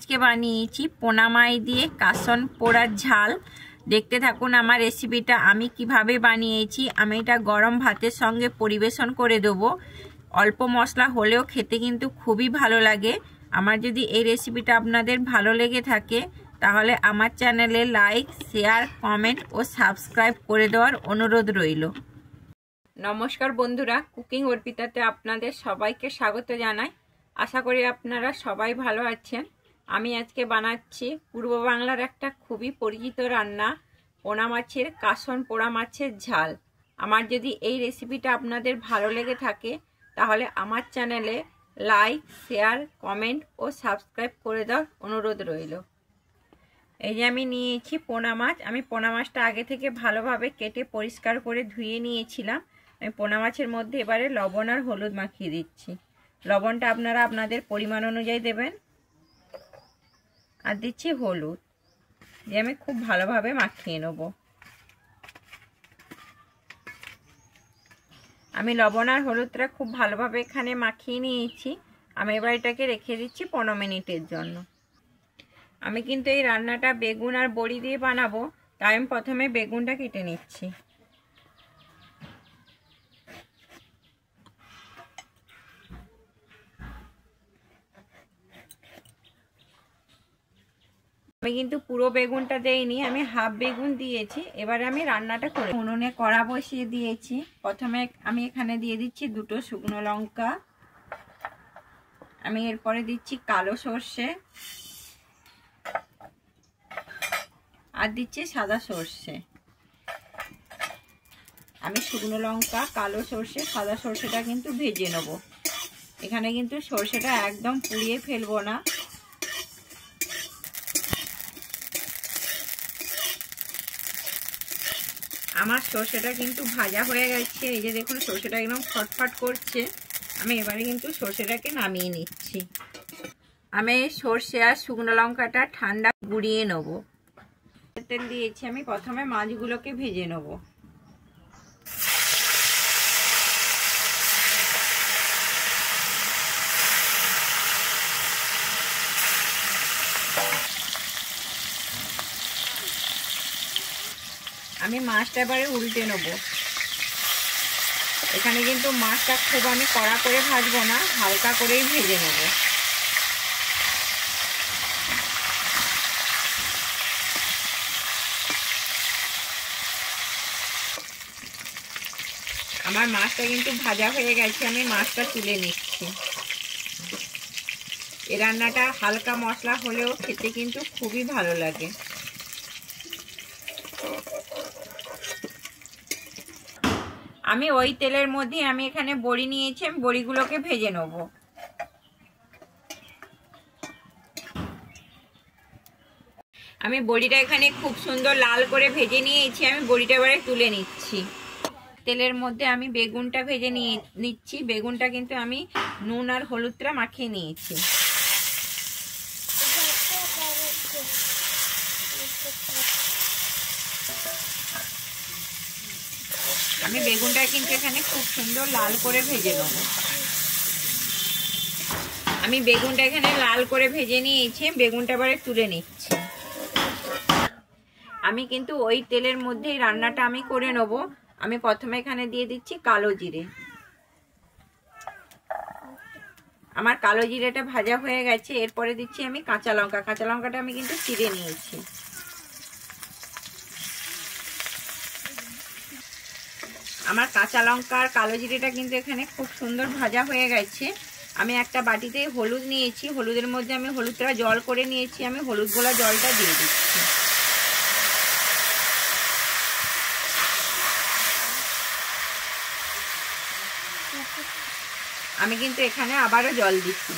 আজকে বানিয়েছি পোনা মাছ দিয়ে কাসন পোড়ার ঝাল। দেখতে থাকুন আমার রেসিপিটা আমি কিভাবে বানিয়েছি। আমি এটা গরম ভাতের সঙ্গে পরিবেশন করে দেবো। অল্প মশলা হলেও খেতে কিন্তু খুবই ভালো লাগে। আমার যদি এই রেসিপিটা আপনাদের ভালো লেগে থাকে তাহলে আমার চ্যানেলে লাইক, শেয়ার, কমেন্ট ও সাবস্ক্রাইব করে দেওয়ার অনুরোধ রইল। নমস্কার বন্ধুরা, কুকিং অর্পিতাতে আপনাদের সবাইকে স্বাগত জানাই। আশা করি আপনারা সবাই ভালো আছেন। আমি আজকে বানাচ্ছি পূর্ব বাংলার একটা খুবই পরিচিত রান্না, পোনা মাছের কাসন পোড়া মাছের ঝাল। আমার যদি এই রেসিপিটা আপনাদের ভালো লেগে থাকে তাহলে আমার চ্যানেলে লাইক, শেয়ার, কমেন্ট ও সাবস্ক্রাইব করে দেওয়ার অনুরোধ রইল। এই যে আমি নিয়েছি পোনা মাছ। আমি পোনা মাছটা আগে থেকে ভালোভাবে কেটে পরিষ্কার করে ধুয়ে নিয়েছিলাম। আমি পোনা মাছের মধ্যে এবারে লবণ আর হলুদ মাখিয়ে দিচ্ছি। লবণটা আপনারা আপনাদের পরিমাণ অনুযায়ী দেবেন। আর দিচ্ছি হলুদ, দিয়ে আমি খুব ভালোভাবে মাখিয়ে নেব। আমি লবণ আর হলুদটা খুব ভালোভাবে এখানে মাখিয়ে নিয়েছি। আমি এবার এটাকে রেখে দিচ্ছি 15 মিনিটের জন্য। আমি কিন্তু এই রান্নাটা বেগুন আর বড়ি দিয়ে বানাবো, তাই আমি প্রথমে বেগুনটা কেটে নিচ্ছি। আমি কিন্তু পুরো বেগুনটা দেইনি, আমি হাফ বেগুন দিয়েছি। এবারে আমি রান্নাটা করে উনুনে কড়া বসিয়ে দিয়েছি। প্রথমে আমি এখানে দিয়ে দিচ্ছি 2টো শুকনো লঙ্কা। আমি এরপরে দিচ্ছি কালো সর্ষে আর দিচ্ছি সাদা সর্ষে। আমি শুকনো লঙ্কা, কালো সর্ষে, সাদা সর্ষেটা কিন্তু ভেজে নেব। এখানে কিন্তু সর্ষেটা একদম পুড়িয়ে ফেলবো না। আমার সর্ষেটা কিন্তু ভাজা হয়ে গেছে। এই যে দেখুন সর্ষেটা একদম ফটফট করছে। আমি এবারে কিন্তু সর্ষেটাকে নামিয়ে নিচ্ছি। আমি সর্ষে আর শুকনো লঙ্কাটা ঠান্ডা গুঁড়িয়ে নেব। তেল দিয়েছি, আমি প্রথমে মাছগুলোকে ভেজে নেব। আমি মাছটা এবারে উল্টে নেব। এখানে কিন্তু মাছটা খুব আমি কড়া করে ভাজবো না, হালকা করেই ভেজে নেব। আমার মাছটা কিন্তু ভাজা হয়ে গেছে, আমি মাছটা তুলে নিচ্ছি। এই রান্নাটা হালকা মশলা হলেও খেতে কিন্তু খুবই ভালো লাগে। আমি ওই তেলের মধ্যে আমি এখানে বড়ি নিয়েছি, আমি বড়িগুলোকে ভেজে নেব। আমি বড়িটা এখানে খুব সুন্দর লাল করে ভেজে নিয়েছি। আমি বড়িটা এবারে তুলে নিচ্ছি। তেলের মধ্যে আমি বেগুনটা ভেজে নিচ্ছি। বেগুনটা কিন্তু আমি নুন আর হলুদটা মাখিয়ে নিয়েছি। আমি বেগুনটা কিন্তু এখানে খুব সুন্দর লাল করে ভেজে নেব। আমি বেগুনটা এখানে লাল করে ভেজে নিয়েছি। বেগুনটা এবারে তুলে নিচ্ছি। আমি কিন্তু ওই তেলের মধ্যেই রান্নাটা আমি করে নেব। আমি প্রথমে এখানে দিয়ে দিচ্ছি কালো জিরে। আমার কালো জিরেটা ভাজা হয়ে গেছে। এরপরে দিচ্ছি আমি কাঁচা লঙ্কা। কাঁচা লঙ্কাটা আমি কিন্তু চিড়ে নিয়েছি। আমার কাঁচা লঙ্কা আর কালো জিরেটা কিন্তু এখানে খুব সুন্দর ভাজা হয়ে গেছে। আমি একটা বাটিতে হলুদ নিয়েছি। হলুদের মধ্যে আমি হলুদটা জল করে নিয়েছি। আমি হলুদ গোলা জলটা দিয়ে দিচ্ছি। আমি কিন্তু এখানে আবারও জল দিচ্ছি।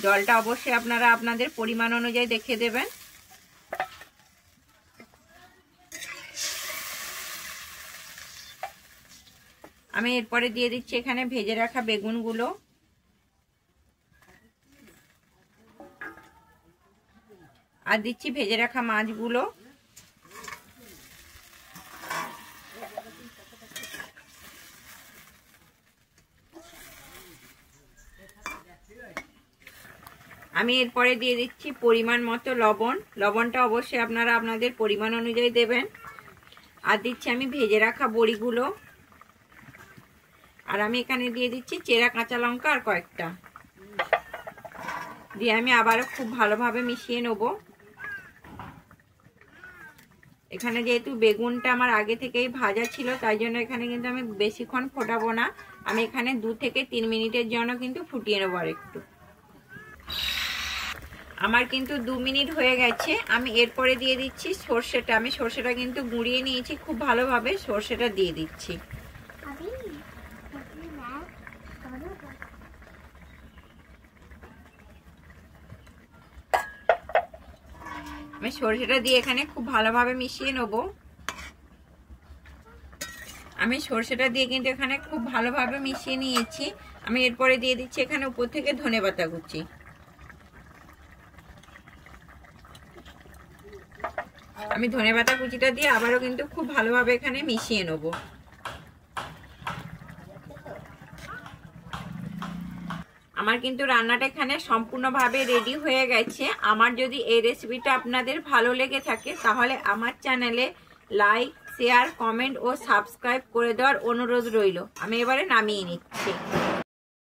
জলটা অবশ্যই আপনারা আপনাদের পরিমাণ অনুযায়ী দেখে দেবেন। আমি এরপরে দিয়ে দিচ্ছি এখানে ভেজে রাখা বেগুনগুলো। আর দিচ্ছি ভেজে রাখা মাছগুলো। আমি এরপরে দিয়ে দিচ্ছি পরিমাণ মতো লবণ। লবণটা অবশ্যই আপনারা আপনাদের পরিমাণ অনুযায়ী দেবেন। আর দিচ্ছি আমি ভেজে রাখা বড়িগুলো। আর আমি এখানে দিয়ে দিচ্ছি চেরা কাঁচা লঙ্কা আর কয়েকটা, দিয়ে আমি আবারও খুব ভালোভাবে মিশিয়ে নেব। এখানে যেহেতু বেগুনটা আমার আগে থেকেই ভাজা ছিল, তাই জন্য এখানে কিন্তু আমি বেশিক্ষণ ফোটাবো না। আমি এখানে 2 থেকে 3 মিনিটের জন্য কিন্তু ফুটিয়ে নেবো আর একটু। আমার কিন্তু 2 মিনিট হয়ে গেছে। আমি এরপরে দিয়ে দিচ্ছি সর্ষেটা। আমি সর্ষেটা কিন্তু গুঁড়িয়ে নিয়েছি খুব ভালোভাবে, সর্ষেটা দিয়ে দিচ্ছি। আমি সর্ষেটা দিয়ে এখানে খুব ভালোভাবে মিশিয়ে নেব। আমি সর্ষেটা দিয়ে কিন্তু এখানে খুব ভালোভাবে মিশিয়ে নিয়েছি। আমি এরপরে দিয়ে দিচ্ছি এখানে উপর থেকে ধনেপাতা কুচি। আমি ধনেপাতা কুচিটা দিয়ে আবারও কিন্তু খুব ভালোভাবে এখানে মিশিয়ে নেব। আমার কিন্তু রান্নাটা এখানে সম্পূর্ণভাবে রেডি হয়ে গেছে। আমার যদি এই রেসিপিটা আপনাদের ভালো লেগে থাকে তাহলে আমার চ্যানেলে লাইক, শেয়ার, কমেন্ট ও সাবস্ক্রাইব করে দেওয়ার অনুরোধ রইল। আমি এবারে নামিয়ে নিচ্ছি।